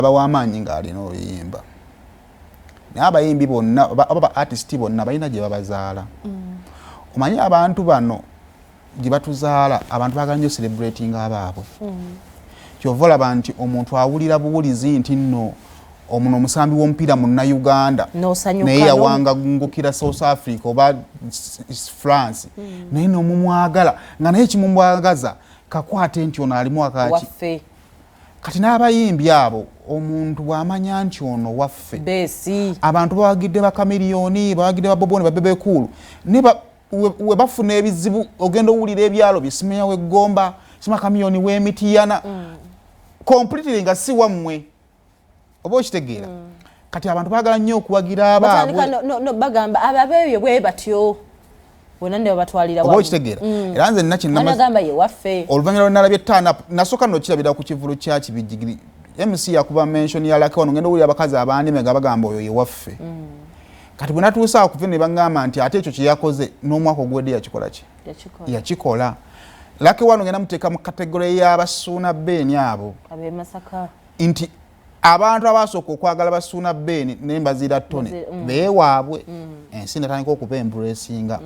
abawamanyi ng'alina oluyimba naye abayimbi bonna aba artist bonna balina gye babazaala. Omanyi abantu bano gye batuzaala abantu baagala nnyo celebrating abaabwe. Kyova olaba nti omuntu awulira buwulizi nti nno omuno omusambi w'omupiira Munnayuganda naye yawangangukira South Africa oba France naye n'omumwagala nga naye kimumwagaza kakwate nti ono alimu akaki kati n'abayimbi abo omuntu bw'amanya nti ono waffe abantu bawagidde bakamiliyoni bawagidde baboboni babebe kulu we bafuna ebizibu ogenda owulira ebyalo bisimenya w'eggomba sima kamiyoni w'emitiyana completely nga si wammwe oba okitegeera kati abantu baagala nnyo okuwagira abaabwe bagamba ababeeyo bwe batyo bonna ne batwalira oba okitegeera era nze nagamba ye waffe oluvannyuma lwe nalabye ttaana nasooka nno kirabira ku Kivvulu kya Kibijjigiri MC yakuba mention ya lake wano ngenda owulira abakazi abandime nga bagamba oyo ye waffe kati bwe natuusa okuva ne baŋŋamba nti ate ekyo kye yakoze n'omwaka oguwedde yakikola ki yakikola lake wano ngenda muteeka mu kategole y'abasuuna Ben abo nti abantu abasooka okwagala basuuna Ben ne mbazira ttone beewaabwe ensi netandika okuba embuleesinga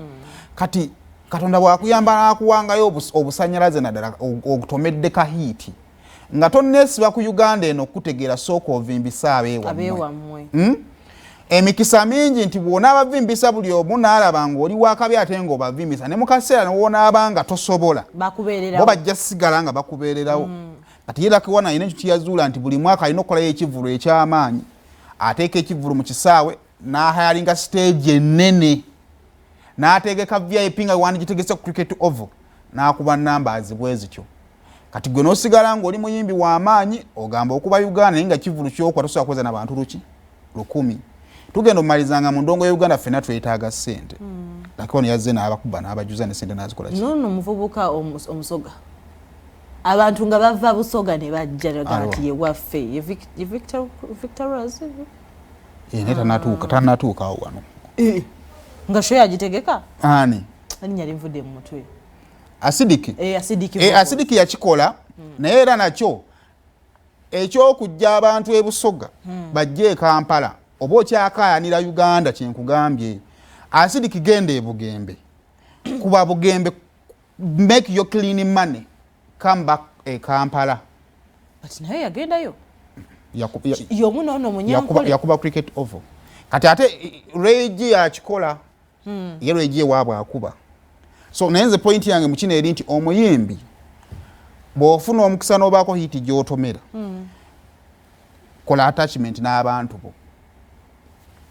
kati Katonda bwakuyamba n'akuwangayo obusannyalaze naddala ogutomedde kahiiti nga tonneesiba ku Uganda eno okutegeera sooka ovimbisa abeewammwe emikisa mingi nti bw'ona abavimbisa buli omu n'alaba ng'oli wakabi ate ng'obavimbisa ne mu kaseera n'owonaaba nga tosobola bo bajja sigala nga bakubeererawo kati yerake wana alina ekyo kyeyazuula nti buli mwaka alina okukolayo ekivvulu eky'amaanyi ateeka ekivvulu mu kisaawe n'ahayalinga stage ennene n'ategeka VIP nga wandigitegese ku cricket oval n'akuba numbers bwe zityo kati gwe n'osigala ng'oli muyimbi w'amaanyi ogamba okuba Uganda naye nga kivvulu ky'okuba tosobola kuweza n'abantu 100 tugenda omumalizanga mu ndongo ya Uganda ffenna twetaaga ssente lake wano yazze n'abakuba n'abajuza ne ssente n'azikola ki nono omuvubuka omusoga abantu nga bava Busoga ne bajja gati ye waffe ye Victor Rose naye tanatuuka awo wano nga sho yagitegeka ani nyali nvudde mu mutwe asidiki yakikola naye era nakyo ekyokujja abantu e Busoga bajje e Kampala oba okyakayanira Uganda kyenkugambye asidiki genda e Bugembe kuba Bugembe make your clean money come back e Kampala but naye yagendayo yomunono munyankole yakuba cricket oval kati ate Regi yakikola ye Regi waabwe akuba so nayenze point yange mukino eri nti omuyimbi bw'ofuna omukisa n'obaako hiti gy'otomera kola attachment n'abantu bo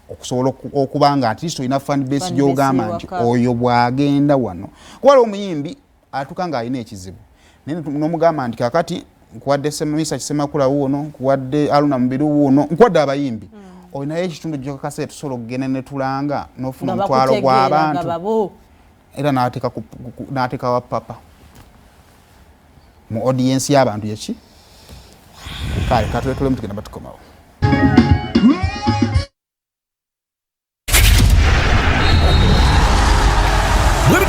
okusobola okubanga at least olina fan base gy'ogamba nti oyo bw'agenda wano kuba omuyimbi atuuka ng'alina ekizibu naye n'omugamba nti kakati nkuwadde Semisa Kisemakula wuuno nkuwadde Aluna Mubiru wuuno nkuwadde abayimbi olinayo ekitundu gy'okakase tusobola okugenda ne tulanga n'ofuna omutwalo gw'abantu era n'ateeka wa papa mu audience y'abantu yeki kale katwetulemu tugenda batukomawo